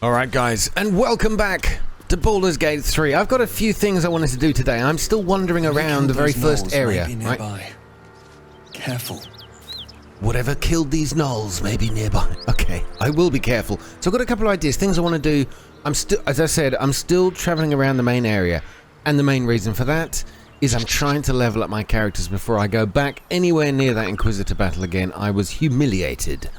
Alright guys, and welcome back to Baldur's Gate 3. I've got a few things I wanted to do today. I'm still wandering around the very first area, right? Careful. Whatever killed these gnolls may be nearby. Okay, I will be careful. So I've got a couple of ideas, things I want to do. As I said, I'm still traveling around the main area. And the main reason for that is I'm trying to level up my characters before I go back anywhere near that Inquisitor battle again. I was humiliated.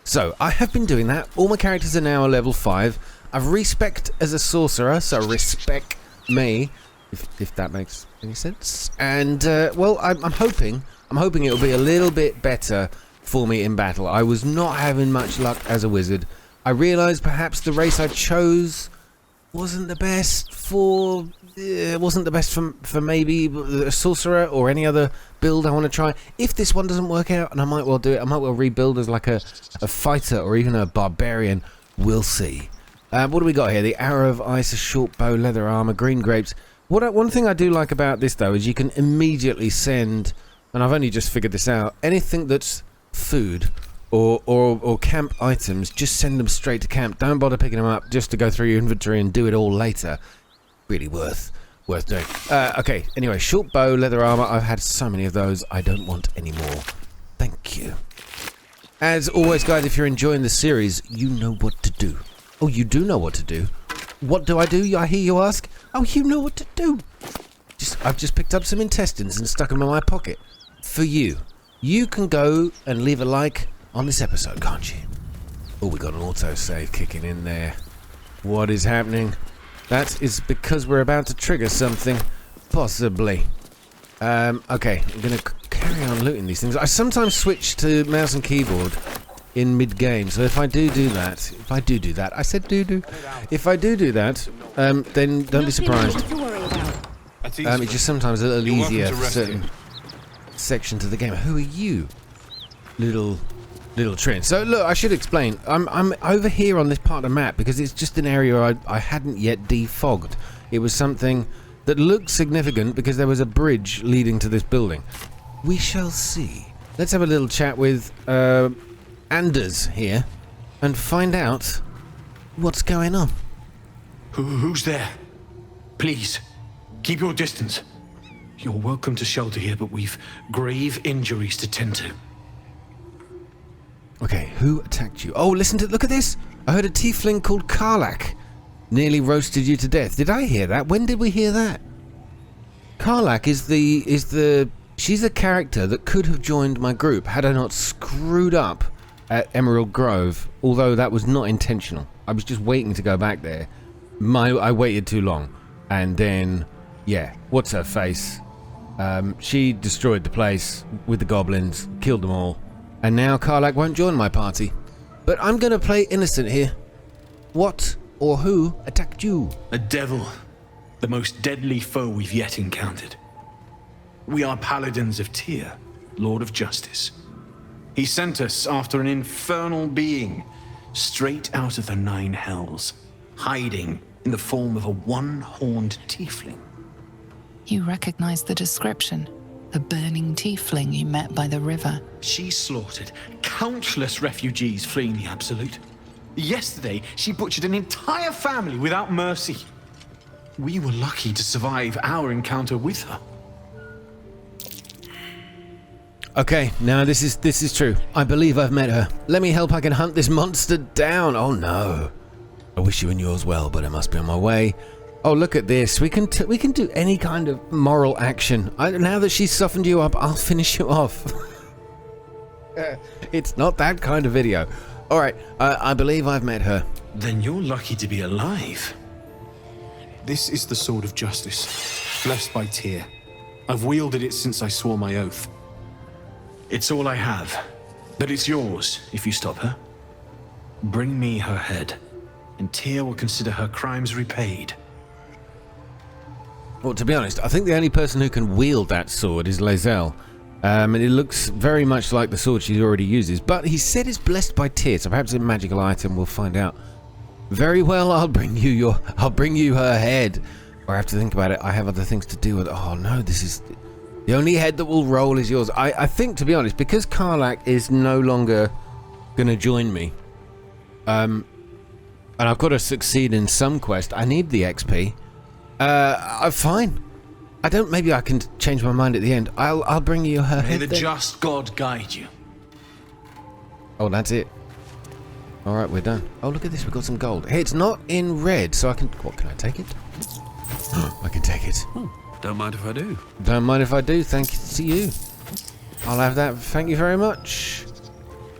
So, I have been doing that. All my characters are now level 5. I've respect as a sorcerer, so respect me, if that makes any sense. And, well, I'm hoping it'll be a little bit better for me in battle. I was not having much luck as a wizard. I realised perhaps the race I chose wasn't the best for maybe a sorcerer or any other build I want to try. If this one doesn't work out, and I might well do it, I might well rebuild as like a fighter or even a barbarian. We'll see. What do we got here? The Arrow of Ice, a short bow, leather armor, green grapes. One thing I do like about this though is you can immediately send, and I've only just figured this out, anything that's food or camp items, just send them straight to camp. Don't bother picking them up just to go through your inventory and do it all later. Really worth doing. Okay, anyway, short bow, leather armor. I've had so many of those, I don't want any more. Thank you. As always, guys, if you're enjoying the series, you know what to do. Oh, you do know what to do? What do? I hear you ask? Oh, you know what to do. I've just picked up some intestines and stuck them in my pocket. For you. You can go and leave a like on this episode, can't you? Oh, we got an autosave kicking in there. What is happening? That is because we're about to trigger something. Possibly. Okay, I'm going to carry on looting these things. I sometimes switch to mouse and keyboard in mid-game, so if I do that, if I do that, then don't be surprised. It's just sometimes a little easier for certain sections of the game. Who are you? Little trend. So look, I should explain. I'm over here on this part of the map because it's just an area I hadn't yet defogged. It was something that looked significant because there was a bridge leading to this building. We shall see. Let's have a little chat with Anders here and find out what's going on. Who's there? Please, keep your distance. You're welcome to shelter here, but we've grave injuries to tend to. Okay, who attacked you? Oh, look at this! I heard a tiefling called Karlach nearly roasted you to death. Did I hear that? When did we hear that? Karlach she's a character that could have joined my group had I not screwed up at Emerald Grove, although that was not intentional. I was just waiting to go back there. I waited too long. And then, yeah, what's her face? She destroyed the place with the goblins, killed them all. And now Karlach won't join my party. But I'm going to play innocent here. What or who attacked you? A devil. The most deadly foe we've yet encountered. We are Paladins of Tyr, Lord of Justice. He sent us after an infernal being, straight out of the Nine Hells, hiding in the form of a one-horned tiefling. You recognize the description. The burning tiefling you met by the river. She slaughtered countless refugees fleeing the Absolute. Yesterday, she butchered an entire family without mercy. We were lucky to survive our encounter with her. Okay, now this is true. I believe I've met her. Let me help I can hunt this monster down. Oh no. I wish you and yours well, but I must be on my way. Oh, look at this. We can do any kind of moral action. Now that she's softened you up, I'll finish you off. It's not that kind of video. All right, I believe I've met her. Then you're lucky to be alive. This is the Sword of Justice, blessed by Tyr. I've wielded it since I swore my oath. It's all I have, but it's yours if you stop her. Bring me her head, and Tyr will consider her crimes repaid. Well, to be honest, I think the only person who can wield that sword is Lae'zel. And it looks very much like the sword she already uses. But he said it's blessed by Tyr, so perhaps a magical item. We'll find out. Very well, I'll bring you her head. Or I have to think about it. I have other things to do with it. Oh no, this is the only head that will roll is yours. I think, to be honest, because Karlach is no longer gonna join me. And I've got to succeed in some quest. I need the XP. I'm fine. Maybe I can change my mind at the end. I'll bring you her May head the then. just God guide you. Oh, that's it. Alright, we're done. Oh, look at this. We've got some gold. Hey, it's not in red, so I can... What, can I take it? I can take it. Oh, don't mind if I do. Don't mind if I do. Thank you to you. I'll have that. Thank you very much.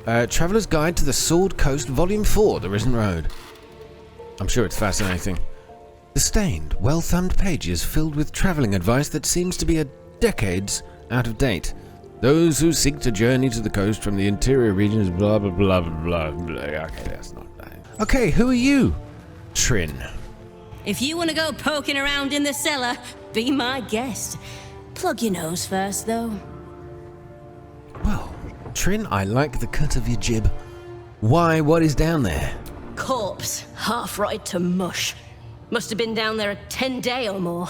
Traveller's Guide to the Sword Coast, Volume 4, The Risen Road. I'm sure it's fascinating. The stained, well-thumbed pages filled with travelling advice that seems to be decades out of date. Those who seek to journey to the coast from the interior regions, blah, blah, blah, blah, blah. Okay, that's not that. Okay, who are you? Trin. If you want to go poking around in the cellar, be my guest. Plug your nose first, though. Well, Trin, I like the cut of your jib. Why, what is down there? Corpse, half rotted to mush. Must have been down there a 10-day or more.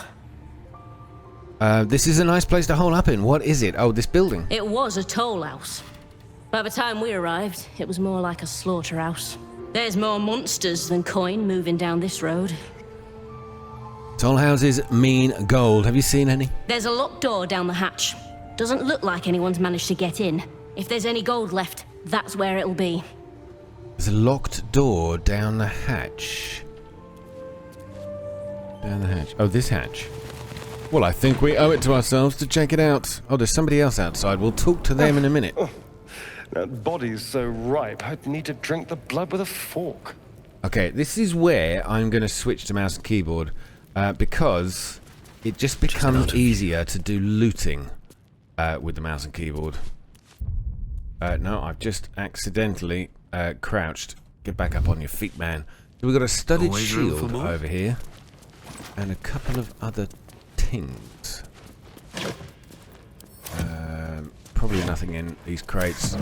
This is a nice place to hole up in. What is it? Oh, this building. It was a toll house. By the time we arrived, it was more like a slaughterhouse. There's more monsters than coin moving down this road. Toll houses mean gold. Have you seen any? There's a locked door down the hatch. Doesn't look like anyone's managed to get in. If there's any gold left, that's where it'll be. There's a locked door down the hatch. Down the hatch. Oh, this hatch. Well, I think we owe it to ourselves to check it out. Oh, there's somebody else outside. We'll talk to them in a minute. That body's so ripe, I'd need to drink the blood with a fork. Okay, this is where I'm going to switch to mouse and keyboard because it just becomes easier to do looting with the mouse and keyboard. No, I've just accidentally crouched. Get back up on your feet, man. So we've got a studded Always room for shield more. over here and a couple of other things. Probably nothing in these crates.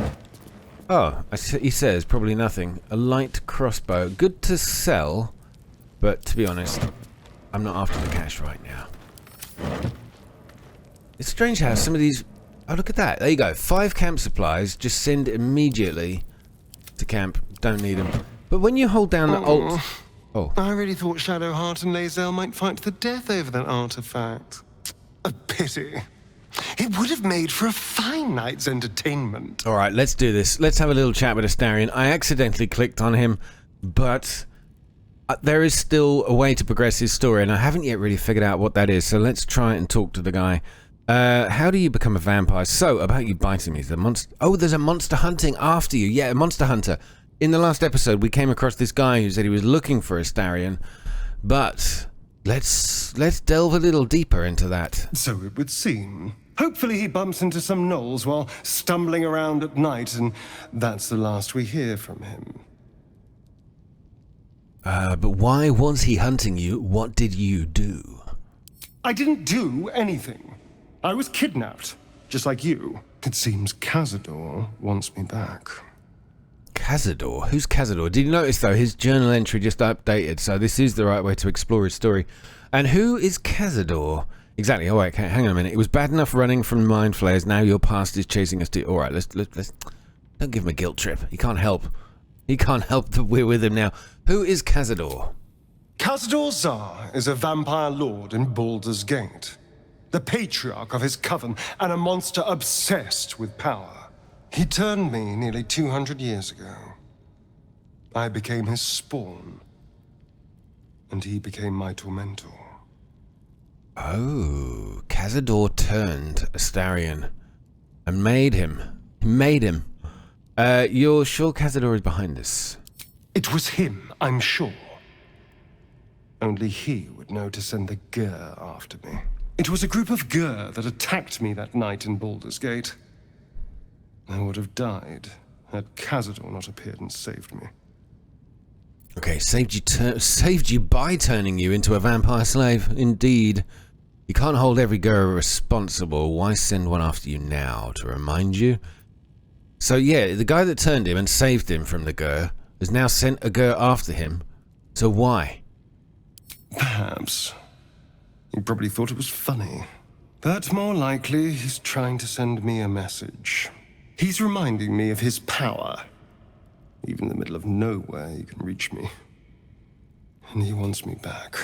Oh, he says probably nothing. A light crossbow. Good to sell, but to be honest, I'm not after the cash right now. It's strange how some of these... Oh, look at that. There you go. 5 camp supplies. Just send immediately to camp. Don't need them. But when you hold down the Alt... Oh. I really thought Shadowheart and Lae'zel might fight to the death over that artifact. A pity. It would have made for a fine night's entertainment. All right, let's do this. Let's have a little chat with Astarion. I accidentally clicked on him, but there is still a way to progress his story, and I haven't yet really figured out what that is, so let's try and talk to the guy. How do you become a vampire? So, about you biting me, the monster... Oh, there's a monster hunting after you. Yeah, a monster hunter. In the last episode, we came across this guy who said he was looking for Astarion, but let's delve a little deeper into that. So it would seem. Hopefully he bumps into some gnolls while stumbling around at night, and that's the last we hear from him. But why was he hunting you? What did you do? I didn't do anything. I was kidnapped, just like you. It seems Cazador wants me back. Cazador? Who's Cazador? Did you notice, though, his journal entry just updated, so this is the right way to explore his story. And who is Cazador? Exactly. Oh, wait, okay, hang on a minute. It was bad enough running from mind flayers. Now your past is chasing us to... All right, let's... Don't give him a guilt trip. He can't help. He can't help that we're with him now. Who is Cazador? Cazador Zar is a vampire lord in Baldur's Gate. The patriarch of his coven and a monster obsessed with power. He turned me nearly 200 years ago. I became his spawn, and he became my tormentor. Oh, Cazador turned Astarion and made him. He made him. You're sure Cazador is behind this? It was him, I'm sure. Only he would know to send the Gur after me. It was a group of Gur that attacked me that night in Baldur's Gate. I would have died had Cazador not appeared and saved me. Okay, saved you by turning you into a vampire slave. Indeed. You can't hold every Gur responsible. Why send one after you now? To remind you? So yeah, the guy that turned him and saved him from the Gur has now sent a Gur after him. So why? Perhaps. He probably thought it was funny. But more likely, he's trying to send me a message. He's reminding me of his power. Even in the middle of nowhere, he can reach me. and he wants me back.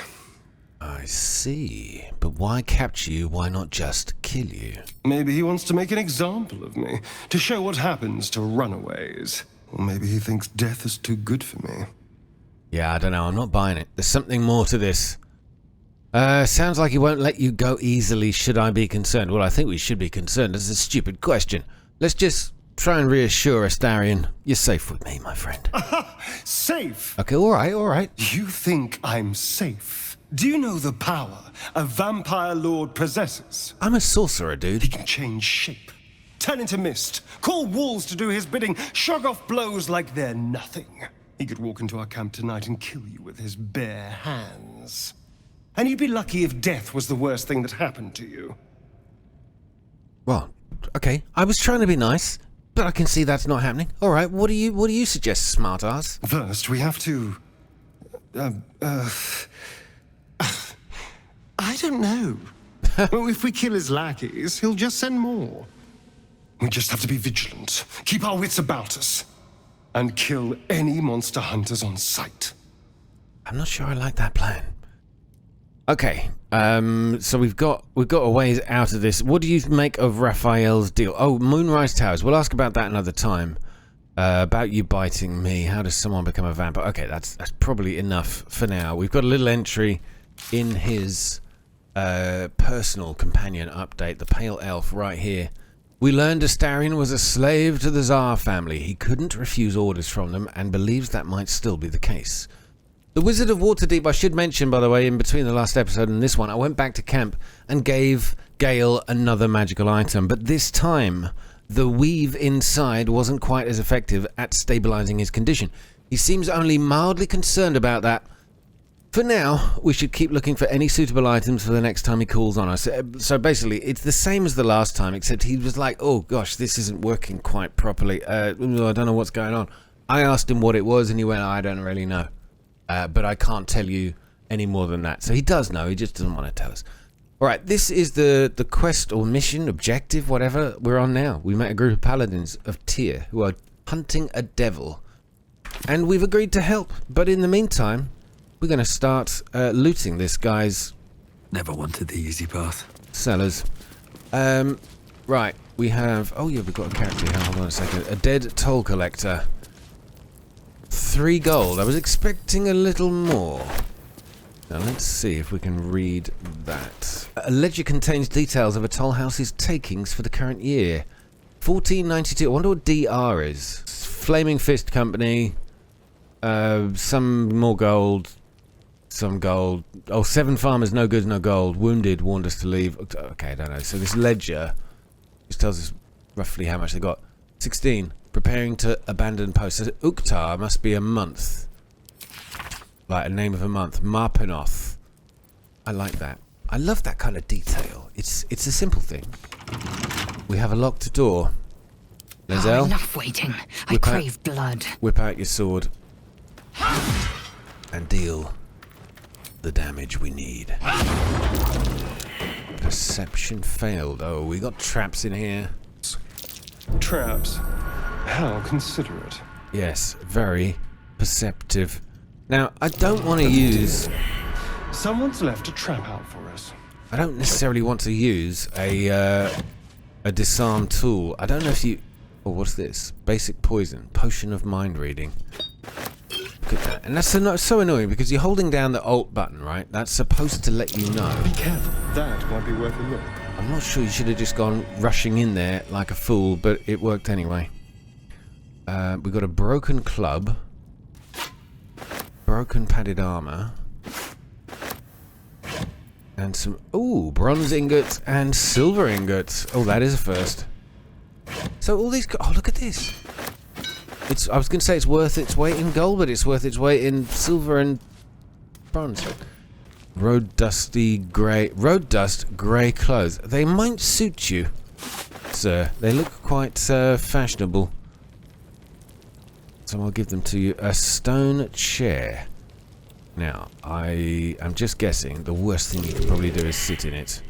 I see. But why capture you? Why not just kill you? Maybe he wants to make an example of me, to show what happens to runaways. Or maybe he thinks death is too good for me. Yeah, I don't know. I'm not buying it. There's something more to this. Sounds like he won't let you go easily. Should I be concerned? Well, I think we should be concerned. It's a stupid question. Let's just try and reassure Astarion. You're safe with me, my friend. Safe? Okay, all right. You think I'm safe? Do you know the power a vampire lord possesses? I'm a sorcerer, dude. He can change shape, turn into mist, call wolves to do his bidding, shrug off blows like they're nothing. He could walk into our camp tonight and kill you with his bare hands. And you'd be lucky if death was the worst thing that happened to you. Well, okay. I was trying to be nice, but I can see that's not happening. All right, what do you suggest, smartass? First, we have to... I don't know. Well, if we kill his lackeys, he'll just send more. We just have to be vigilant, keep our wits about us, and kill any monster hunters on sight. I'm not sure I like that plan. Okay, so we've got a ways out of this. What do you make of Raphael's deal? Oh, Moonrise Towers. We'll ask about that another time. About you biting me. How does someone become a vampire? Okay, that's probably enough for now. We've got a little entry in his personal companion update, the Pale Elf, right here. We learned Astarion was a slave to the Tsar family. He couldn't refuse orders from them and believes that might still be the case. The Wizard of Waterdeep, I should mention, by the way, in between the last episode and this one, I went back to camp and gave Gale another magical item, but this time the weave inside wasn't quite as effective at stabilizing his condition. He seems only mildly concerned about that. For now, we should keep looking for any suitable items for the next time he calls on us. So basically, it's the same as the last time, except he was like, oh gosh, this isn't working quite properly. I don't know what's going on. I asked him what it was, and he went, I don't really know. But I can't tell you any more than that. So he does know, he just doesn't want to tell us. Alright, this is the quest or mission, objective, whatever we're on now. We met a group of Paladins of Tyr who are hunting a devil. And we've agreed to help. But in the meantime, we're going to start looting this guy's... Never wanted the easy path. Cellars. Right, we have... Oh yeah, we've got a character here. Hold on a second. A dead toll collector. 3 gold. I was expecting a little more. Now let's see if we can read that. A ledger contains details of a toll house's takings for the current year. 1492. I wonder what DR is. Flaming Fist Company. Some more gold. Some gold. Oh, 7 farmers, no goods, no gold. Wounded, warned us to leave. Okay, I don't know. So this ledger just tells us roughly how much they got. 16. Preparing to abandon post. So Uktar must be a month. Like a name of a month. Marpenoth. I like that. I love that kind of detail. It's a simple thing. We have a locked door. Lae'zel. Oh, enough waiting. I crave blood. Whip out your sword. And deal the damage we need. Perception failed. Oh, we got traps in here. Traps? How considerate. Yes, very perceptive. Now, I don't want to use... Someone's left a trap out for us. I don't necessarily want to use a disarm tool. I don't know if you... Oh, what's this? Basic poison. Potion of mind reading. Look at that. And that's so annoying because you're holding down the Alt button, right? That's supposed to let you know. Be careful. That might be worth a look. I'm not sure you should have just gone rushing in there like a fool, but it worked anyway. We've got a broken club. Broken padded armor. And some... Ooh, bronze ingots and silver ingots. Oh, that is a first. So all these... Oh, look at this. I was going to say it's worth its weight in gold, but it's worth its weight in silver and bronze. Road dust grey clothes. They might suit you, sir. They look quite fashionable. So I'll give them to you. A stone chair. Now, I am just guessing the worst thing you could probably do is sit in it.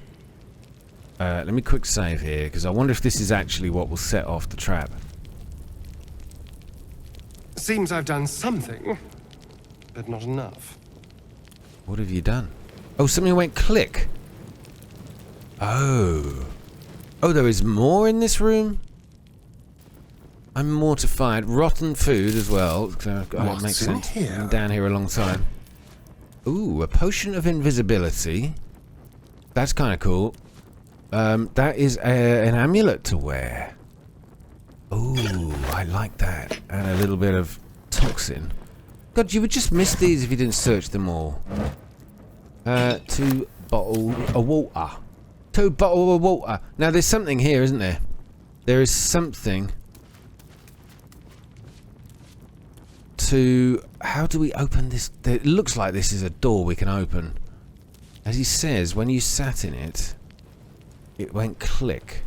Let me quick save here, because I wonder if this is actually what will set off the trap. Seems I've done something, but not enough. What have you done? Oh, something went click. Oh. Oh, there is more in this room? I'm mortified. Rotten food as well. That makes sense. I'm down here alongside. Ooh, a potion of invisibility. That's kind of cool. That is an amulet to wear. Ooh, I like that. And a little bit of toxin. God, you would just miss these if you didn't search them all. 2 bottles of water. 2 bottles of water. Now, there's something here, isn't there? There is something to... How do we open this? It looks like this is a door we can open. As he says, when you sat in it, it went click.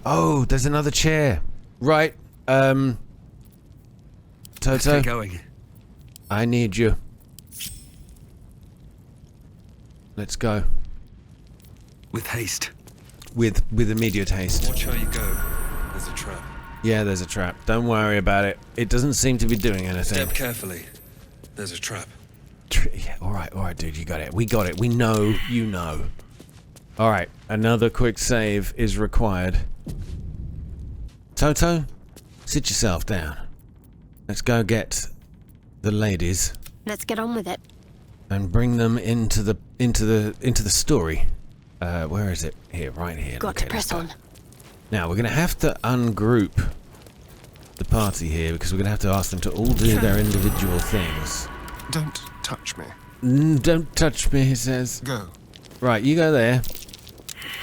Oh, there's another chair. Right. Toto. Let's get going. I need you. Let's go. With haste. With immediate haste. Watch how you go. There's a trap. Yeah, there's a trap. Don't worry about it. It doesn't seem to be doing anything. Step carefully. There's a trap. Yeah, all right, dude. You got it. We got it. We know. You know. All right. Another quick save is required. Toto, sit yourself down. Let's go get the ladies Let's get on with it. and bring them into the story. Where is it? Here, right here. Got to Okay, press let's go. on. Now we're going to have to ungroup the party here because we're going to have to ask them to all do their individual things. Don't touch me. Don't touch me, he says. Go. Right, you go there.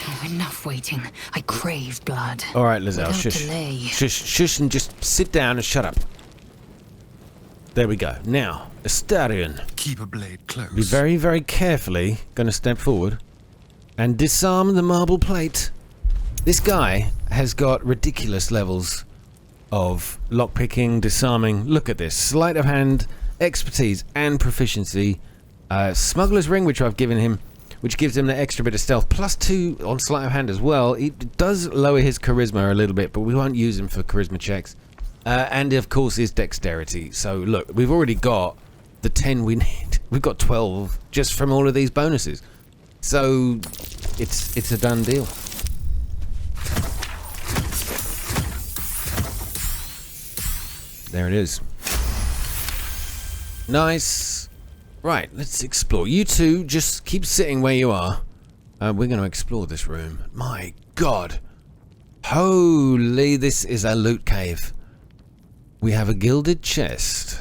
Oh, enough waiting. I crave blood. All right, Lae'zel, Without shush. delay. Shush, and just sit down and shut up. There we go. Now, Astarion. Keep a blade close. Be very, very carefully going to step forward and disarm the marble plate. This guy has got ridiculous levels of lockpicking, disarming. Look at this. Sleight of hand, expertise, and proficiency. Smuggler's ring, which I've given him, which gives him the extra bit of stealth. +2 on sleight of hand as well. It does lower his charisma a little bit, but we won't use him for charisma checks. And, of course, his dexterity. So, look, we've already got the 10 we need. We've got 12 just from all of these bonuses. So, it's a done deal. There it is. Nice. Right, let's explore. You two just keep sitting where you are. We're going to explore this room. My God. Holy, this is a loot cave. We have a gilded chest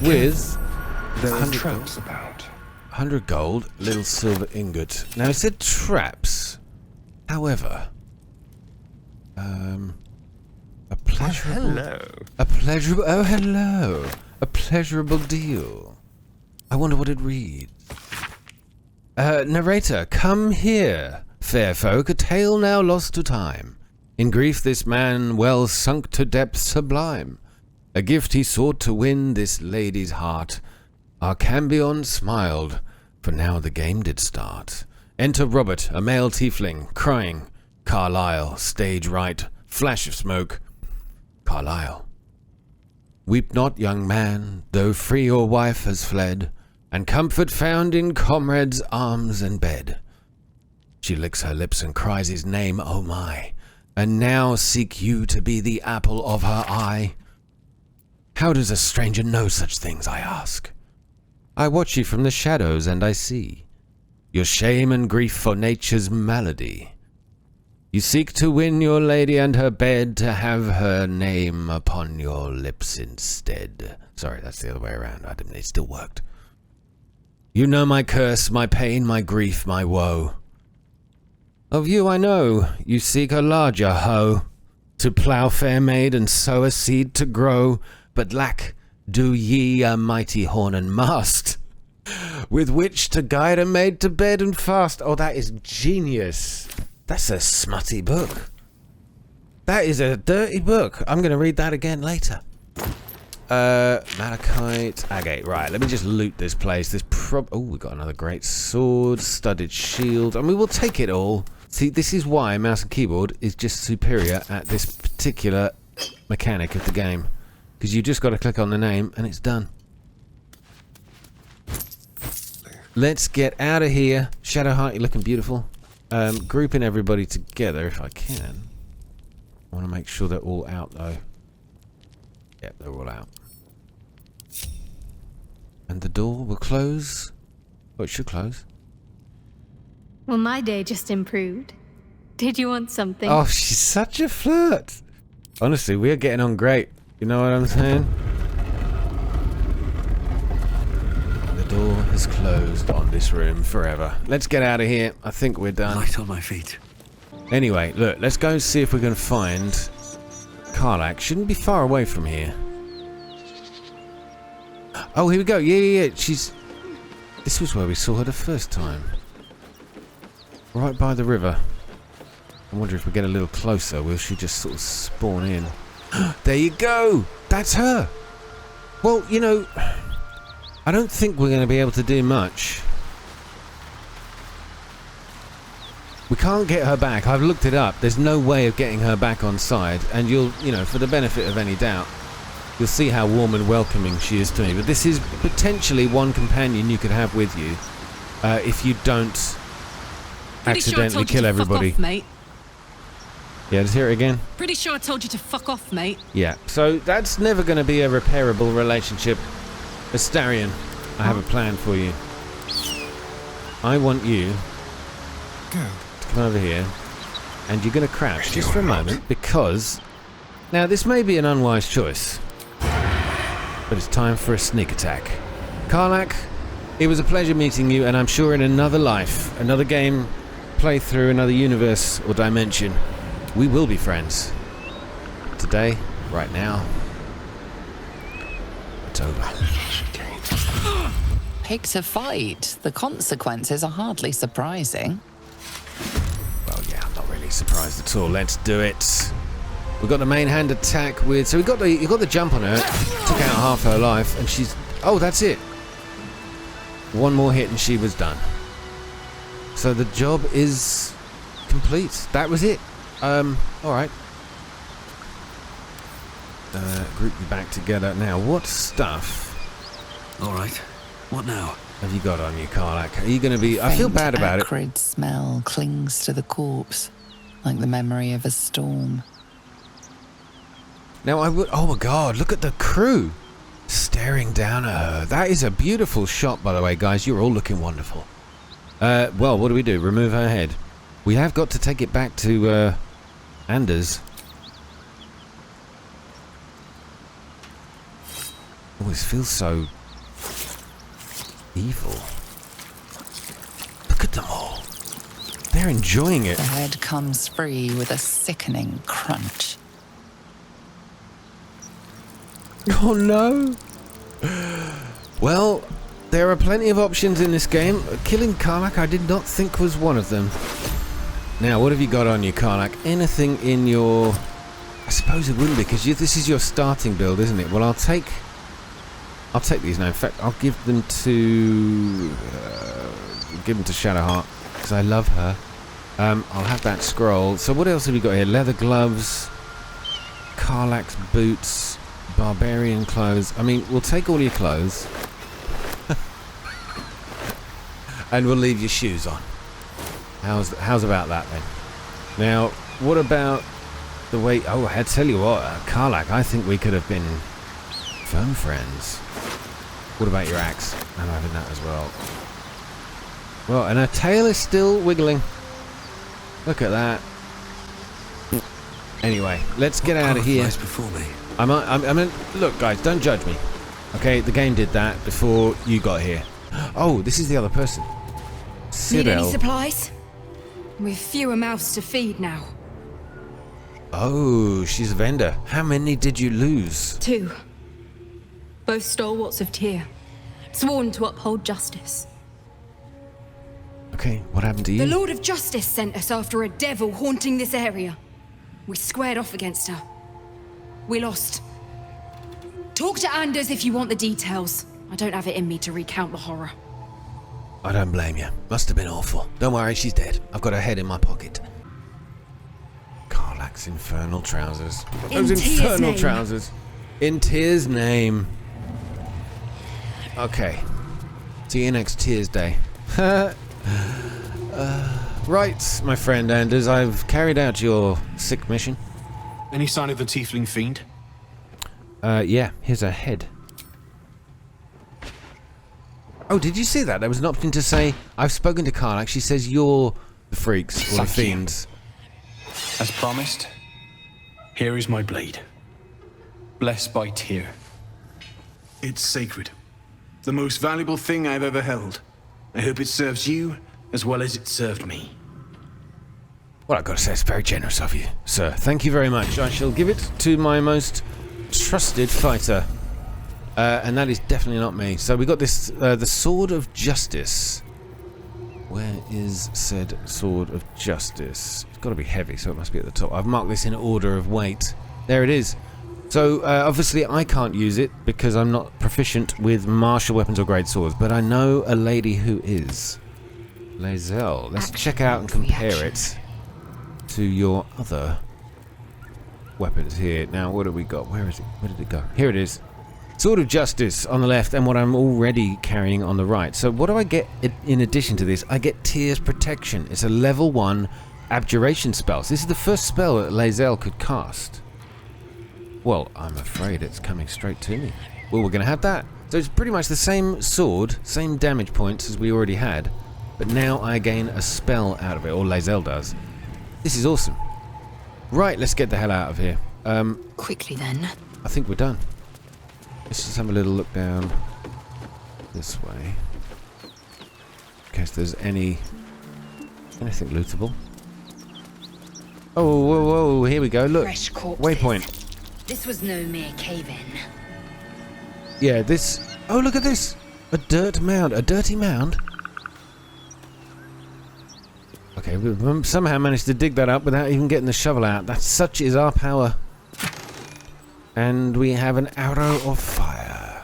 with There are traps about. 100 gold, little silver ingot. Now it said traps. However, a pleasurable deal. I wonder what it reads. Narrator, come here, fair folk, a tale now lost to time. In grief this man well sunk to depths sublime. A gift he sought to win this lady's heart. Our Cambion smiled, for now the game did start. Enter Robert, a male tiefling, crying. Carlyle, stage right, flash of smoke. Carlyle. Weep not, young man, though free your wife has fled, and comfort found in comrade's arms and bed. She licks her lips and cries his name, oh my, and now seek you to be the apple of her eye. How does a stranger know such things, I ask? I watch you from the shadows and I see your shame and grief for nature's malady. You seek to win your lady and her bed, to have her name upon your lips instead. Sorry, that's the other way around. It still worked. You know my curse, my pain, my grief, my woe. Of you I know, you seek a larger hoe, to plough fair maid and sow a seed to grow, but lack do ye a mighty horn and mast, with which to guide a maid to bed and fast. Oh, that is genius. That's a smutty book. That is a dirty book. I'm going to read that again later. Malachite, agate. Right, let me just loot this place. Oh, we got another great sword, studded shield, and we will take it all. See, this is why mouse and keyboard is just superior at this particular mechanic of the game. Because you just got to click on the name and it's done. let's get out of here. Shadowheart, you're looking beautiful. Grouping everybody together if I can. I want to make sure they're all out though. Yep, they're all out. And the door will close. Oh, it should close. Well, my day just improved. Did you want something? Oh, she's such a flirt. Honestly, we are getting on great. You know what I'm saying? The door has closed on this room forever. Let's get out of here. I think we're done. Light on my feet. Anyway, look, let's go see if we can find Karlach. Shouldn't be far away from here. Oh, here we go. Yeah. She's... This was where we saw her the first time. Right by the river. I wonder if we get a little closer, will she just sort of spawn in? There you go! That's her! Well, you know, I don't think we're going to be able to do much. We can't get her back. I've looked it up. There's no way of getting her back on side. And you'll, you know, for the benefit of any doubt, you'll see how warm and welcoming she is to me. But this is potentially one companion you could have with you if you don't accidentally kill everybody. Fuck off, mate. Yeah, let's hear it again. Pretty sure I told you to fuck off, mate. Yeah, so that's never going to be a repairable relationship. Astarion, I have a plan for you. I want you to come over here, and you're going to crouch just for a moment, because... Now, this may be an unwise choice, but it's time for a sneak attack. Karlach, it was a pleasure meeting you, and I'm sure in another life, another game, playthrough, another universe or dimension, we will be friends. Today, right now, it's over. Pick to fight. The consequences are hardly surprising. Well, yeah, I'm not really surprised at all. Let's do it. We've got the main hand attack with... So you got the jump on her. Took out half her life, and she's... Oh, that's it. One more hit and she was done. So the job is complete. That was it. Alright. Group you back together. Now, what stuff... Alright. What now? Have you got on you, Karlach? Are you going to be... I feel bad about it. Acrid smell clings to the corpse, like the memory of a storm. Now, I would... Oh, my God. Look at the crew. Staring down at her. That is a beautiful shot, by the way, guys. You're all looking wonderful. Well, what do we do? Remove her head. We have got to take it back to, Anders. Oh, this feels so... evil. Look at them all. They're enjoying it. The head comes free with a sickening crunch. Oh no! Well, there are plenty of options in this game. Killing Karlach I did not think was one of them. Now, what have you got on you, Karlach? Anything in your... I suppose it wouldn't be, because this is your starting build, isn't it? Well, I'll take these now. In fact, I'll give them to... Shadowheart, because I love her. I'll have that scroll. So what else have we got here? Leather gloves, Karlach's boots, barbarian clothes. I mean, we'll take all your clothes. And we'll leave your shoes on. How's about that then? Now, what about the way... Oh, I tell you what, Karlach, I think we could have been firm friends. What about your axe? I'm having that as well. Well, and her tail is still wiggling. Look at that. Anyway, let's get out of here. Before me. I mean, look, guys, don't judge me. Okay, the game did that before you got here. Oh, this is the other person. Need any Cyril. supplies? We've fewer mouths to feed now. Oh, she's a vendor. How many did you lose? 2. Both stalwarts of Tyr, sworn to uphold justice. Okay, what happened to you? The Lord of Justice sent us after a devil haunting this area. We squared off against her. We lost. Talk to Anders if you want the details. I don't have it in me to recount the horror. I don't blame you. Must have been awful. Don't worry, she's dead. I've got her head in my pocket. Karlach's infernal trousers. Those infernal trousers. In Tyr's name. Okay. See you next Tears Day. Right, my friend Anders, I've carried out your sick mission. Any sign of the tiefling fiend? Yeah, here's her head. Oh, did you see that? There was an option to say, I've spoken to Karlach. She says you're the freaks or the fiends. As promised, here is my blade. Blessed by Tyr. It's sacred. The most valuable thing I've ever held. I hope it serves you as well as it served me. Well, I've got to say, it's very generous of you, sir. Thank you very much. I shall give it to my most trusted fighter. And that is definitely not me. So we got this, the Sword of Justice. Where is said Sword of Justice? It's got to be heavy, so it must be at the top. I've marked this in order of weight. There it is. So, obviously I can't use it because I'm not proficient with martial weapons or great swords, but I know a lady who is. Lae'zel. Let's check out and compare it to your other weapons here. Now, what have we got? Where is it? Where did it go? Here it is. Sword of Justice on the left and what I'm already carrying on the right. So what do I get in addition to this? I get Tyr's Protection. It's a level 1 abjuration spell. So this is the first spell that Lae'zel could cast. Well, I'm afraid it's coming straight to me. Well, we're going to have that. So it's pretty much the same sword, same damage points as we already had. But now I gain a spell out of it, or Lae'zel does. This is awesome. Right, let's get the hell out of here. Quickly then. I think we're done. Let's just have a little look down this way. In case there's anything lootable. Oh, whoa, whoa, here we go. Look, waypoint. This was no mere cave-in. Yeah, this... Oh, look at this! A dirt mound. A dirty mound? Okay, we somehow managed to dig that up without even getting the shovel out. That such is our power. And we have an arrow of fire.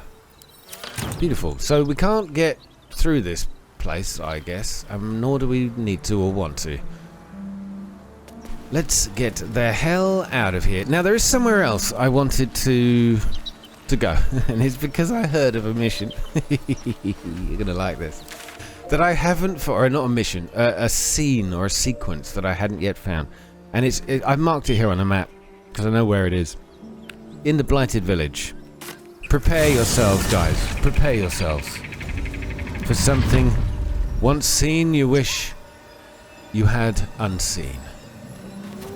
Beautiful. So we can't get through this place, I guess. Nor do we need to or want to. Let's get the hell out of here. Now, there is somewhere else I wanted to go. And it's because I heard of a mission. You're going to like this. That I haven't... or not a mission. A scene or a sequence that I hadn't yet found. And I've marked it here on a map. Because I know where it is. In the Blighted Village. Prepare yourselves, guys. Prepare yourselves. For something once seen you wish you had unseen.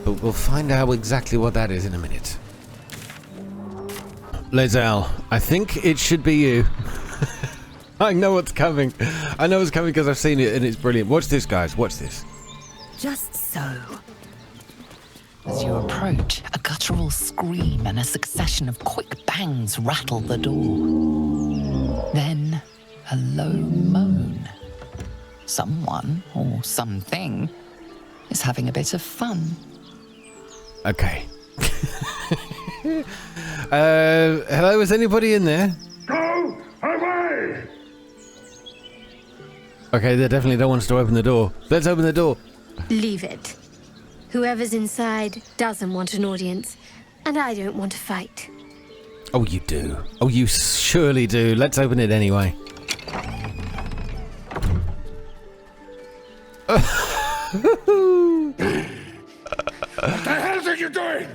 But we'll find out exactly what that is in a minute. Lae'zel, I think it should be you. I know what's coming. I know it's coming because I've seen it and it's brilliant. Watch this, guys. Watch this. Just so. As you approach, a guttural scream and a succession of quick bangs rattle the door. Then, a low moan. Someone, or something, is having a bit of fun. Okay. Hello, is anybody in there? Go away! Okay, they definitely don't want us to open the door. Let's open the door. Leave it. Whoever's inside doesn't want an audience, and I don't want to fight. Oh, you do. Oh, you surely do. Let's open it anyway. What the hell are you doing?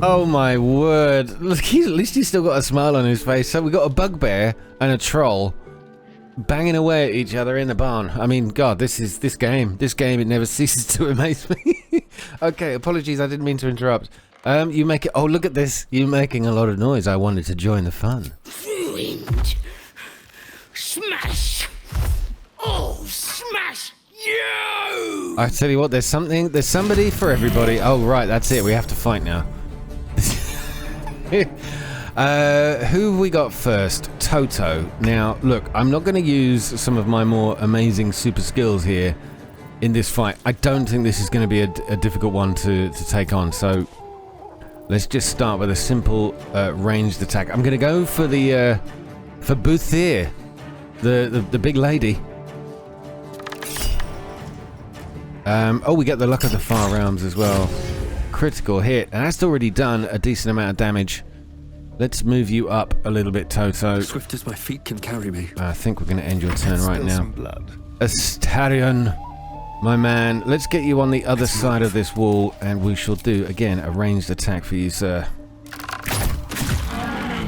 Oh my word. Look, at least he's still got a smile on his face. So we got a bugbear and a troll banging away at each other in the barn. I mean, God, this game, it never ceases to amaze me. Okay, apologies, I didn't mean to interrupt. You make it... Oh, look at this. You're making a lot of noise. I wanted to join the fun. Ruined. Smash. Oh, smash you! I tell you what, there's somebody for everybody. Oh, right, that's it. We have to fight now. Who have we got first? Toto. Now, look, I'm not going to use some of my more amazing super skills here in this fight. I don't think this is going to be a difficult one to take on, so let's just start with a simple ranged attack. I'm going to go for the for Buthir, the big lady. Oh, we get the Luck of the Far Realms as well. Critical hit, and that's already done a decent amount of damage. Let's move you up a little bit, Toto. Swift as my feet can carry me. I think we're going to end your turn right Spill now. some blood. Astarion, my man, let's get you on the other side of this wall, and we shall do, again, a ranged attack for you, sir.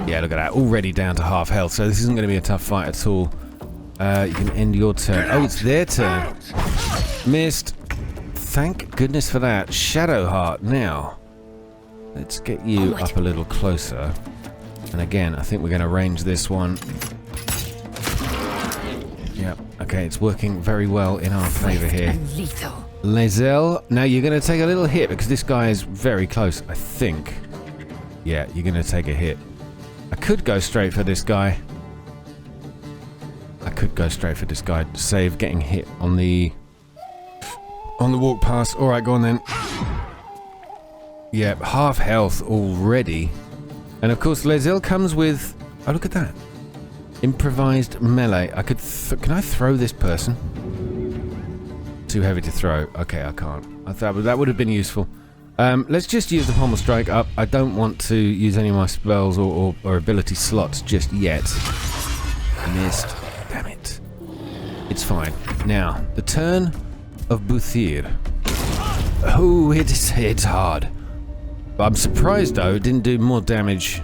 Yeah, look at that. Already down to half health, so this isn't going to be a tough fight at all. You can end your turn. Oh, it's their turn. Missed. Thank goodness for that. Shadowheart, now. Let's get you up a little closer. And again, I think we're going to range this one. Yep. Okay, it's working very well in our favour here. Lae'zel, now you're going to take a little hit because this guy is very close, I think. Yeah, you're going to take a hit. I could go straight for this guy. To save getting hit on the walk past. All right, go on then. Yep, half health already. And of course, Lae'zel comes with... Oh, look at that. Improvised melee. I could... Can I throw this person? Too heavy to throw. Okay, I can't. I thought that would have been useful. Let's just use the pommel strike up. I don't want to use any of my spells or ability slots just yet. Missed. Damn it. It's fine. Now, the turn of Buthir. Oh, it's hard. I'm surprised, though, it didn't do more damage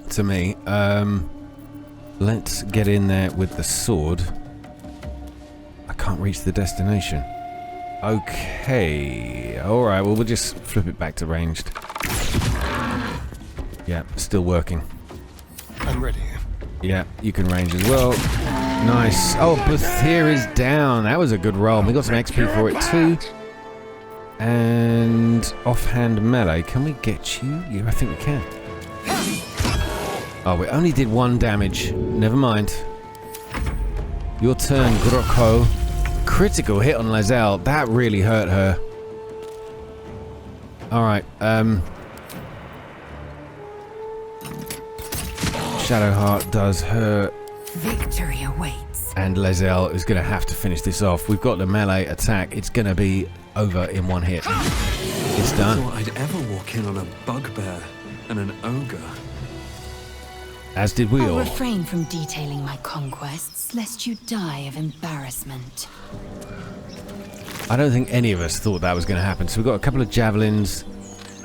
to me. Let's get in there with the sword. I can't reach the destination. Okay. Alright, well, we'll just flip it back to ranged. Yeah, still working. I'm ready. Yeah, you can range as well. Nice. Oh, Buthir is down. That was a good roll. We got some XP for it, too. And offhand melee. Can we get you? Yeah, I think we can. Oh, we only did 1 damage. Never mind. Your turn, Groko. Critical hit on Lae'zel. That really hurt her. Alright, Shadowheart does her. Victory awaits. And Lae'zel is going to have to finish this off. We've got the melee attack. It's going to be over in 1 hit. It's done. I thought I'd ever walk in on a bugbear and an ogre. As did we I'll all. refrain from detailing my conquests, lest you die of embarrassment. I don't think any of us thought that was going to happen. So we've got a couple of javelins,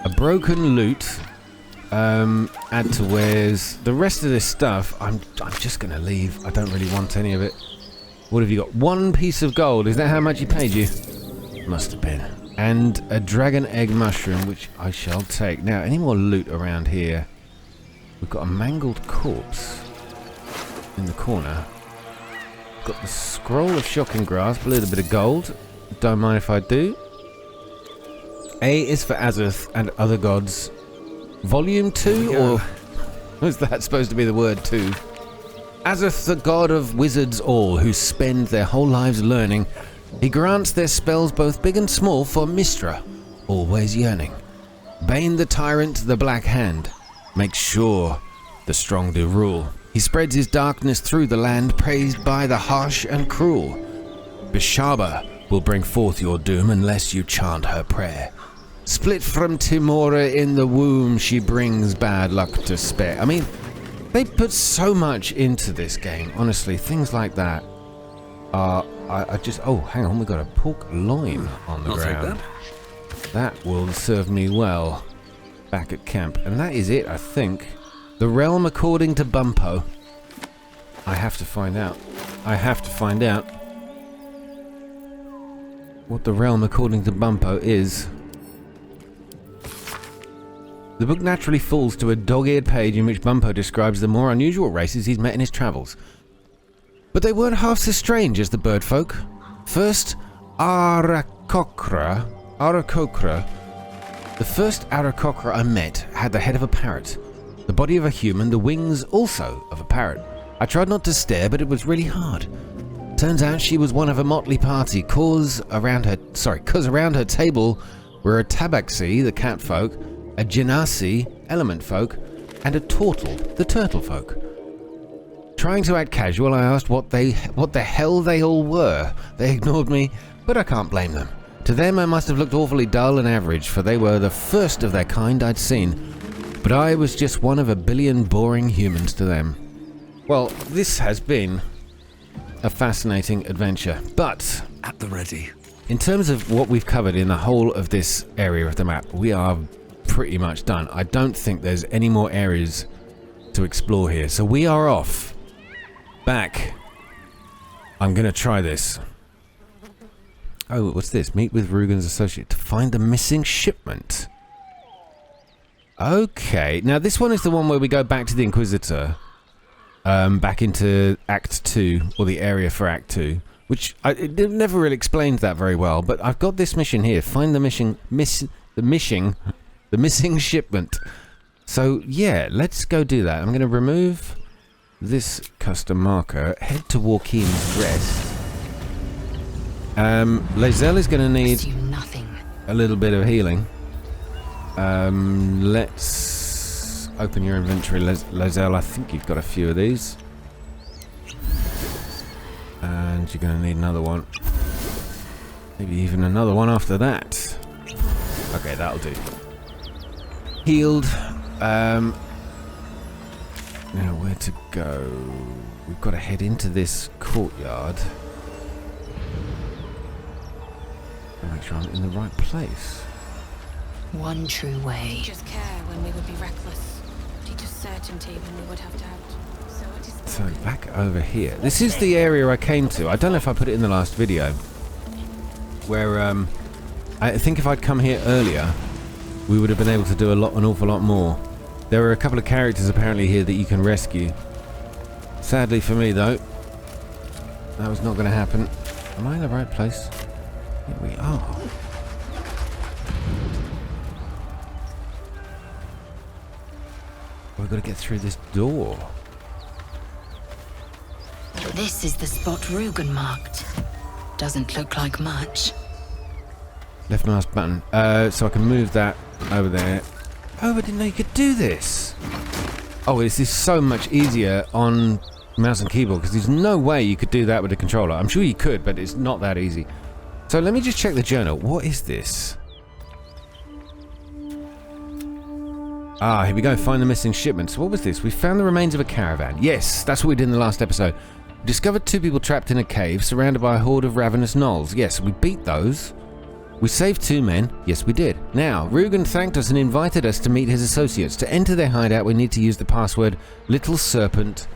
a broken lute, add to wares. The rest of this stuff, I'm just going to leave. I don't really want any of it. What have you got? 1 piece of gold. Is that how much he paid you? Must have been. And a dragon egg mushroom, which I shall take. Now, any more loot around here? We've got a mangled corpse in the corner. Got the scroll of shocking grasp, a little bit of gold. Don't mind if I do. A is for Azuth and other gods. Volume 2, or was that supposed to be the word 2? Azuth, the god of wizards all, who spend their whole lives learning. He grants their spells both big and small for Mistra, always yearning. Bane the tyrant, the black hand. Make sure the strong do rule. He spreads his darkness through the land, praised by the harsh and cruel. Bishaba will bring forth your doom unless you chant her prayer. Split from Timora in the womb, she brings bad luck to spare. I mean, they put so much into this game, honestly. Things like that are... Oh, hang on, we've got a pork loin on the ground. That will serve me well back at camp. And that is it, I think. The realm according to Bumpo. I have to find out. What the realm according to Bumpo is. The book naturally falls to a dog-eared page in which Bumpo describes the more unusual races he's met in his travels. But they weren't half so strange as the bird folk. First, Aarakocra. The first Aarakocra I met had the head of a parrot, the body of a human, the wings also of a parrot. I tried not to stare, but it was really hard. Turns out she was one of a motley party, cause around her table were a tabaxi, the cat folk, a genasi, element folk, and a tortle, the turtle folk. Trying to act casual, I asked what the hell they all were. They ignored me, but I can't blame them. To them I must have looked awfully dull and average, for they were the first of their kind I'd seen. But I was just one of a billion boring humans to them. Well, this has been a fascinating adventure, but At the ready. in terms of what we've covered in the whole of this area of the map, we are pretty much done. I don't think there's any more areas to explore here. So we are off. Back. I'm going to try this. Oh, what's this? Meet with Rugen's associate to find the missing shipment. Okay. Now, this one is the one where we go back to the Inquisitor. Back into Act 2, or the area for Act 2. Which, it never really explains that very well. But I've got this mission here. Find the missing shipment. So, yeah, let's go do that. I'm going to remove this custom marker. Head to Walkeen's Rest. Lae'zel is going to need a little bit of healing. Let's open your inventory, Lae'zel. I think you've got a few of these. And you're going to need another one. Maybe even another one after that. Okay, that'll do. Healed. Now, where to go? We've got to head into this courtyard. Make sure I'm in the right place. One true way. Teach us care when we would be reckless. Teach us certainty when we would have doubt. So back over here. This is the area I came to. I don't know if I put it in the last video. Where I think if I'd come here earlier, we would have been able to do an awful lot more. There are a couple of characters apparently here that you can rescue. Sadly for me though, that was not going to happen. Am I in the right place? Here we are. We've got to get through this door. This is the spot Rugen marked. Doesn't look like much. Left mouse button. So I can move that over there. Oh, I didn't know you could do this. Oh, this is so much easier on mouse and keyboard because there's no way you could do that with a controller. I'm sure you could, but it's not that easy. So let me just check the journal. What is this? Ah, here we go. Find the missing shipment. So what was this? We found the remains of a caravan. Yes, that's what we did in the last episode. We discovered 2 people trapped in a cave surrounded by a horde of ravenous gnolls. Yes, we beat those. We saved 2 men. Yes, we did. Now, Rugen thanked us and invited us to meet his associates. To enter their hideout, we need to use the password Little Serpent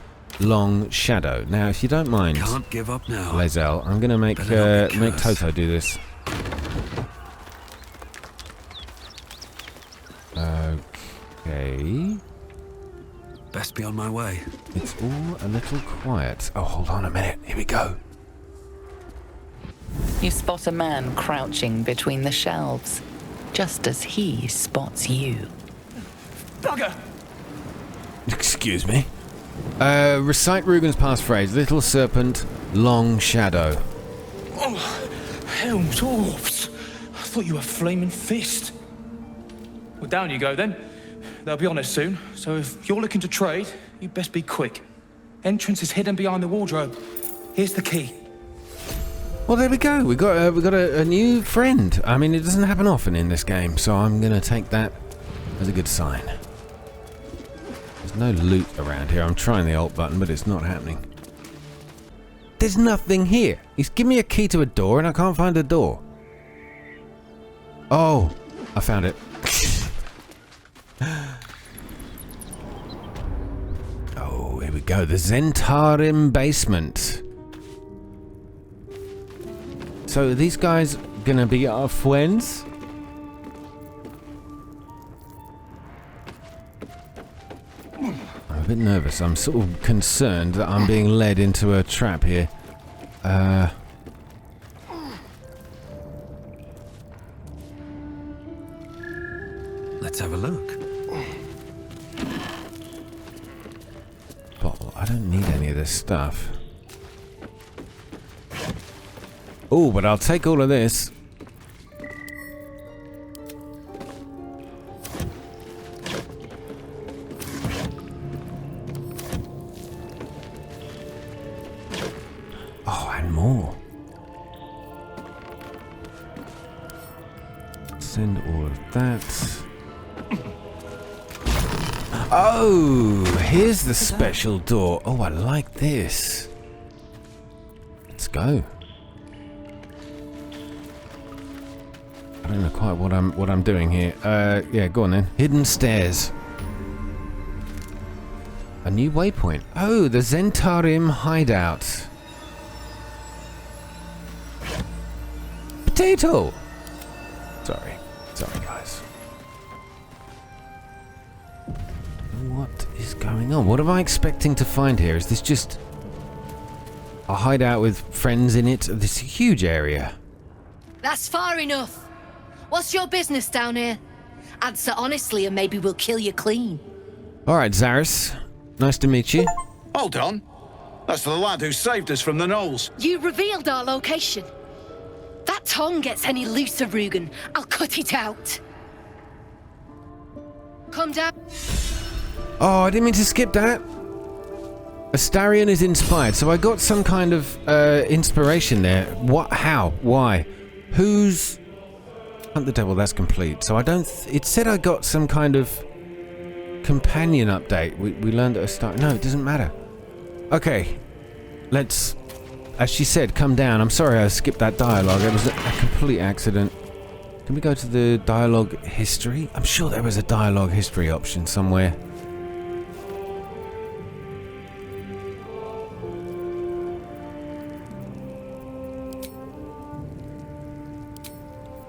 Long Shadow. Now, if you don't mind, can't give up now. Lae'zel, I'm going to make Toto do this. Okay. Best be on my way. It's all a little quiet. Oh, hold on a minute. Here we go. You spot a man crouching between the shelves, just as he spots you. Bugger! Excuse me. Recite Rugen's passphrase. Little Serpent, Long Shadow. Oh, helm dwarfs! I thought you were Flaming Fist. Well, down you go then. They'll be on us soon, so if you're looking to trade, you best be quick. Entrance is hidden behind the wardrobe. Here's the key. Well, there we go. We got a new friend. I mean, it doesn't happen often in this game, so I'm gonna take that as a good sign. There's no loot around here. I'm trying the Alt button, but it's not happening. There's nothing here. He's given me a key to a door, and I can't find the door. Oh, I found it. Oh, here we go. The Zentarim basement. So are these guys gonna be our friends? I'm a bit nervous. I'm sort of concerned that I'm being led into a trap here. Let's have a look. Bottle. I don't need any of this stuff. Oh, but I'll take all of this. Oh, and more. Send all of that. Oh, here's the special door. Oh, I like this. Let's go. I don't know quite what I'm doing here. Yeah, go on then. Hidden stairs. A new waypoint. Oh, the Zentarim Hideout. Potato. Sorry guys. What is going on? What am I expecting to find here? Is this just a hideout with friends in it? This huge area. That's far enough. What's your business down here? Answer honestly and maybe we'll kill you clean. Alright, Zaris. Nice to meet you. Hold on. That's the lad who saved us from the gnolls. You revealed our location. That tongue gets any looser, Rugen, I'll cut it out. Come down. Oh, I didn't mean to skip that. Astarion is inspired, so I got some kind of inspiration there. What? How? Why? Who's... Hunt the devil, that's complete. So I don't... It said I got some kind of companion update. We learned at a start... No, it doesn't matter. Okay. Let's... As she said, come down. I'm sorry I skipped that dialogue. It was a complete accident. Can we go to the dialogue history? I'm sure there was a dialogue history option somewhere.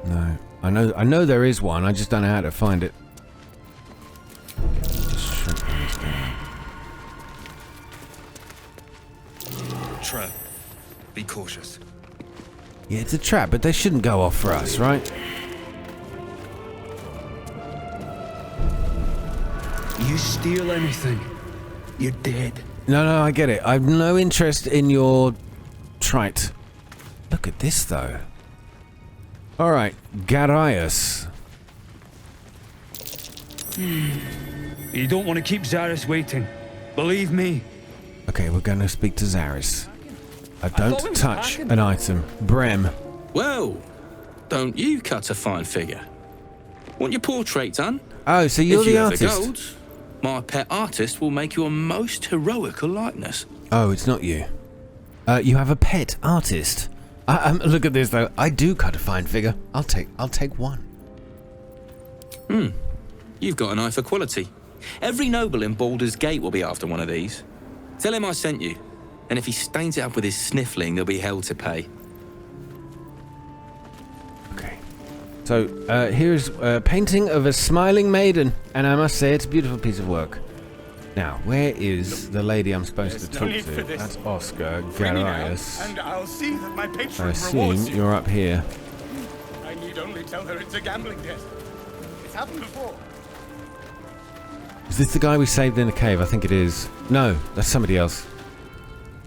No. I know there is one. I just don't know how to find it. Just shrink these down. Trap. Be cautious. Yeah, it's a trap, but they shouldn't go off for us, right? You steal anything, you're dead. No, I get it. I've no interest in your trite. Look at this, though. Alright, Garius. You don't want to keep Zaris waiting. Believe me. Okay, we're going to speak to Zaris. Don't touch an item. Brem. Well, don't you cut a fine figure? Want your portrait done? Oh, so you're the artist. If you have the gold, my pet artist will make you a most heroical likeness. Oh, it's not you. You have a pet artist. Look at this though. I do cut a fine figure. I'll take one. You've got an eye for quality. Every noble in Baldur's Gate will be after one of these. Tell him I sent you. And if he stains it up with his sniffling, there'll be hell to pay. Okay. So, here's a painting of a smiling maiden. And I must say, it's a beautiful piece of work. Now, where is the lady I'm supposed to talk to? That's Oscar Garius. And I'll see that my patron I assume rewards you. you're up here. I need only tell her it's a gambling debt. It's happened before. Is this the guy we saved in the cave? I think it is. No, that's somebody else.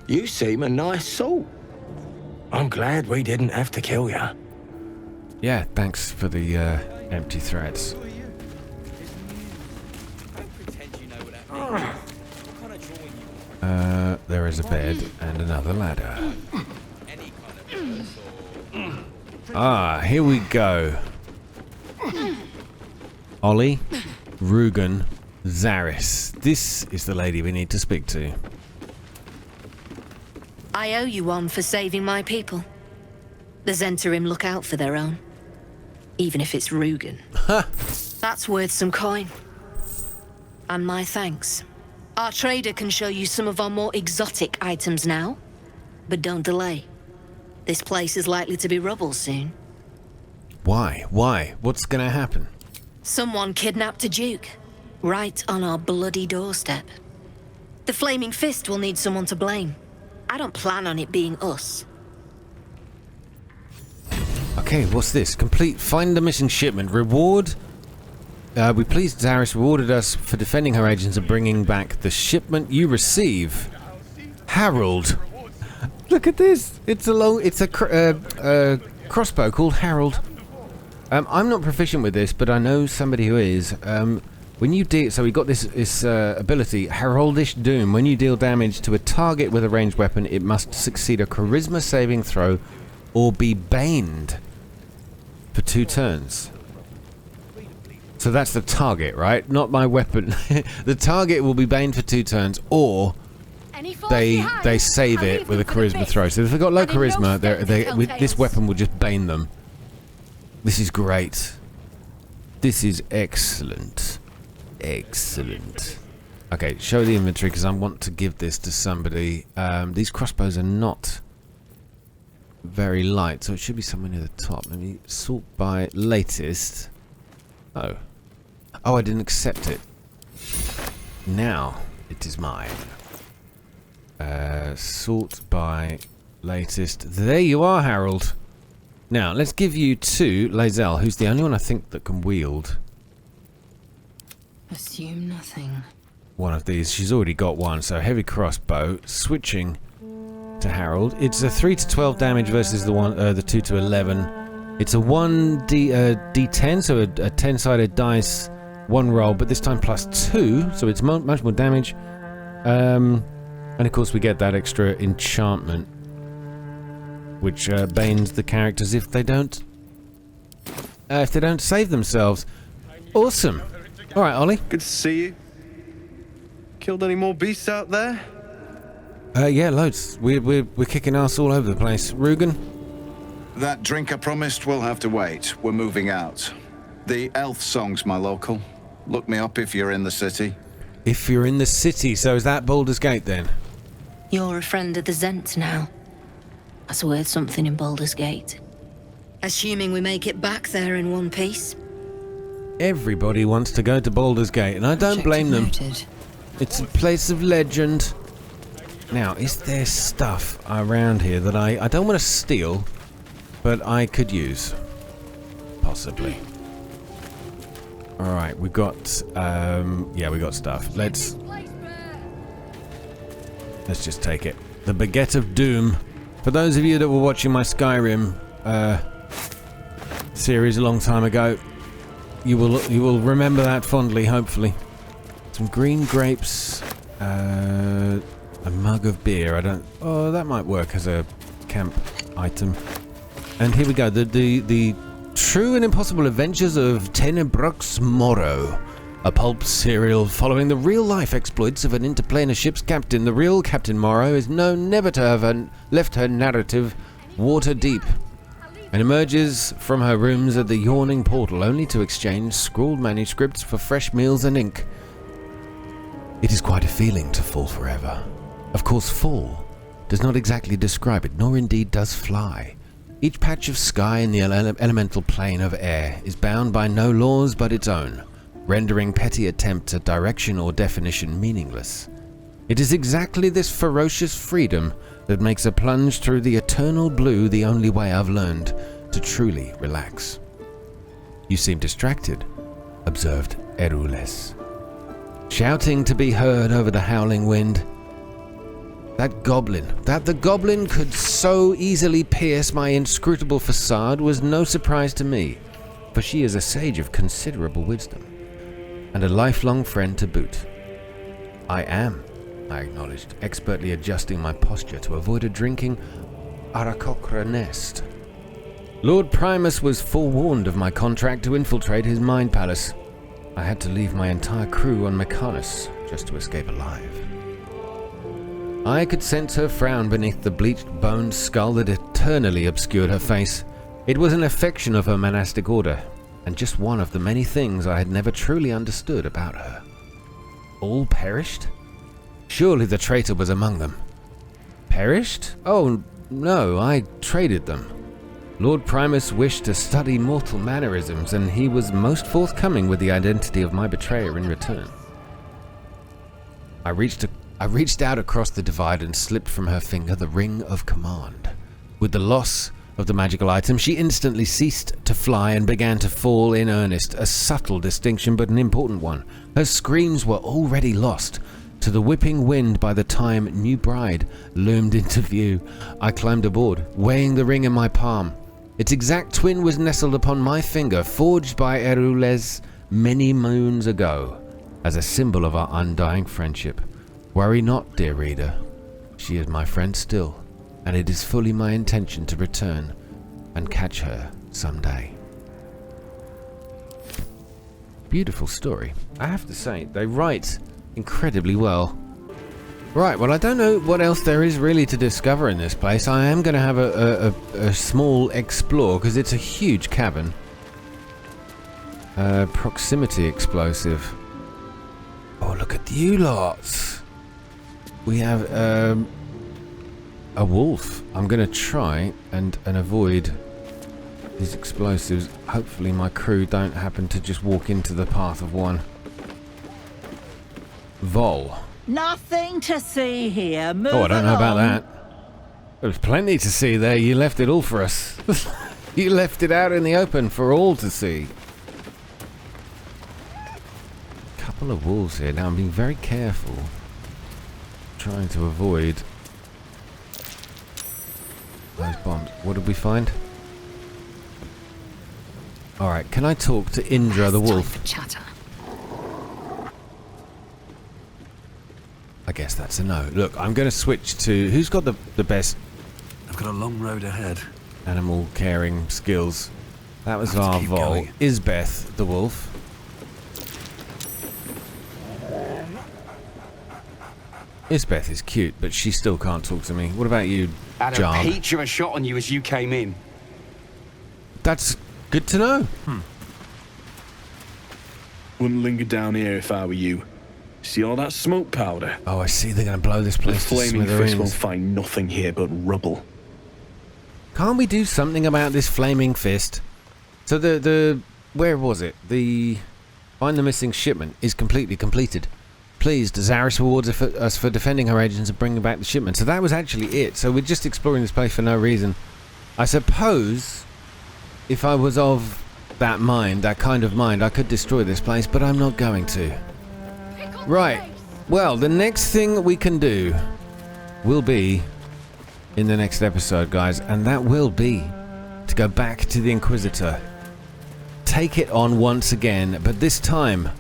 You seem a nice soul. I'm glad we didn't have to kill you. Yeah, thanks for the empty threats. There is a bed and another ladder. Ah, here we go. Ollie, Rugen, Zaris. This is the lady we need to speak to. I owe you one for saving my people. The Zentarim look out for their own. Even if it's Rugen. That's worth some coin. And my thanks. Our trader can show you some of our more exotic items now. But don't delay. This place is likely to be rubble soon. Why? Why? What's gonna happen? Someone kidnapped a duke. Right on our bloody doorstep. The Flaming Fist will need someone to blame. I don't plan on it being us. Okay, what's this? Complete find the missing shipment. Reward. We pleased Zaris rewarded us for defending her agents and bringing back the shipment you receive. Harold. Look at this. It's a crossbow called Harold. I'm not proficient with this, but I know somebody who is. When you deal, so we got this ability, Heraldish Doom. When you deal damage to a target with a ranged weapon, it must succeed a Charisma saving throw, or be baned for 2 turns. So that's the target, right? Not my weapon. The target will be Bane for 2 turns, or they save it with a charisma throw. So if they've got low charisma, this weapon will just Bane them. This is great. This is excellent. Excellent. Okay, show the inventory because I want to give this to somebody. These crossbows are not very light, so it should be somewhere near the top. Let me sort by latest. Oh. Oh, I didn't accept it. Now it is mine. Sort by latest. There you are, Harold. Now, let's give you to Lae'zel, who's the only one I think that can wield Assume nothing. one of these. She's already got one, so heavy crossbow. Switching to Harold. It's a 3 to 12 damage versus the 2 to 11. It's a 1d10, so a 10-sided dice, 1 roll, but this time plus 2, so it's much more damage. And of course we get that extra enchantment, which banes the characters if they don't save themselves. Awesome. All right, Ollie. Good to see you. Killed any more beasts out there? Yeah, loads. We're kicking ass all over the place. Rugen? That drink I promised will have to wait. We're moving out. The elf song's my local. Look me up if you're in the city. If you're in the city, so is that Baldur's Gate then? You're a friend of the Zent now. That's worth something in Baldur's Gate. Assuming we make it back there in one piece. Everybody wants to go to Baldur's Gate, and I don't blame them. It's a place of legend. Now, is there stuff around here that I don't want to steal, but I could use? Possibly. Alright, we've got, yeah, we got stuff. Let's just take it. The Baguette of Doom. For those of you that were watching my Skyrim series a long time ago, you will remember that fondly, hopefully. Some green grapes, a mug of beer. Oh, that might work as a camp item. And here we go. The True and Impossible Adventures of Tenebrux Morrow. A pulp serial following the real-life exploits of an interplanar ship's captain. The real Captain Morrow is known never to have left her narrative water deep, and emerges from her rooms at the yawning portal only to exchange scrawled manuscripts for fresh meals and ink. It is quite a feeling to fall forever. Of course, fall does not exactly describe it, nor indeed does fly. Each patch of sky in the elemental plane of air is bound by no laws but its own, rendering petty attempts at direction or definition meaningless. It is exactly this ferocious freedom that makes a plunge through the eternal blue the only way I've learned to truly relax. You seem distracted, observed Erules, shouting to be heard over the howling wind. That the goblin could so easily pierce my inscrutable facade was no surprise to me, for she is a sage of considerable wisdom, and a lifelong friend to boot. I am, I acknowledged, expertly adjusting my posture to avoid a drinking Arakocra nest. Lord Primus was forewarned of my contract to infiltrate his mind palace. I had to leave my entire crew on Mecanus just to escape alive. I could sense her frown beneath the bleached boned skull that eternally obscured her face. It was an affection of her monastic order, and just one of the many things I had never truly understood about her. All perished? Surely the traitor was among them. Perished? Oh, no, I traded them. Lord Primus wished to study mortal mannerisms, and he was most forthcoming with the identity of my betrayer in return. I reached out across the divide and slipped from her finger the ring of command. With the loss of the magical item, she instantly ceased to fly and began to fall in earnest, a subtle distinction but an important one. Her screams were already lost to the whipping wind by the time new bride loomed into view. I climbed aboard, weighing the ring in my palm. Its exact twin was nestled upon my finger, forged by Erules many moons ago, as a symbol of our undying friendship. Worry not, dear reader. She is my friend still, and it is fully my intention to return and catch her someday. Beautiful story. I have to say, they write incredibly well. Right, well, I don't know what else there is really to discover in this place. I am going to have a small explore, because it's a huge cavern. Proximity explosive. Oh, look at you lots. We have a wolf. I'm going to try and avoid these explosives. Hopefully my crew don't happen to just walk into the path of one. Vol. Nothing to see here. Move Oh, I don't know about along. that. There's plenty to see there. You left it all for us. You left it out in the open for all to see. Couple of wolves here. Now I'm being very careful. Trying to avoid those bombs. What did we find? Alright, can I talk to Indra the wolf? Chatter. I guess that's a no. Look, I'm going to switch to... Who's got the best... I've got a long road ahead. Animal caring skills. That was our Vol. Isbeth the wolf. Isbeth is cute, but she still can't talk to me. What about you, Had a John? peach of a shot on you as you came in. That's good to know. Wouldn't linger down here if I were you. See all that smoke powder? Oh, I see. They're going to blow this The place to flaming fist smithereens. will find nothing here but rubble. Can't we do something about this flaming fist? So the where was it? The find the missing shipment is completely completed. Please, Zaris rewards us for defending her agents and bringing back the shipment. So that was actually it. So we're just exploring this place for no reason. I suppose if I was of that mind, that kind of mind, I could destroy this place, but I'm not going to. Right. Well, the next thing we can do will be in the next episode, guys, and that will be to go back to the Inquisitor, take it on once again, but this time,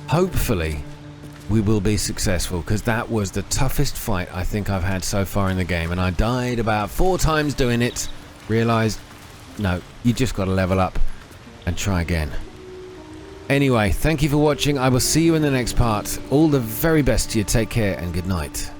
hopefully, we will be successful, because that was the toughest fight I think I've had so far in the game, and I died about 4 times doing it. Realised, no, you just got to level up and try again. Anyway, thank you for watching. I will see you in the next part. All the very best to you. Take care and good night.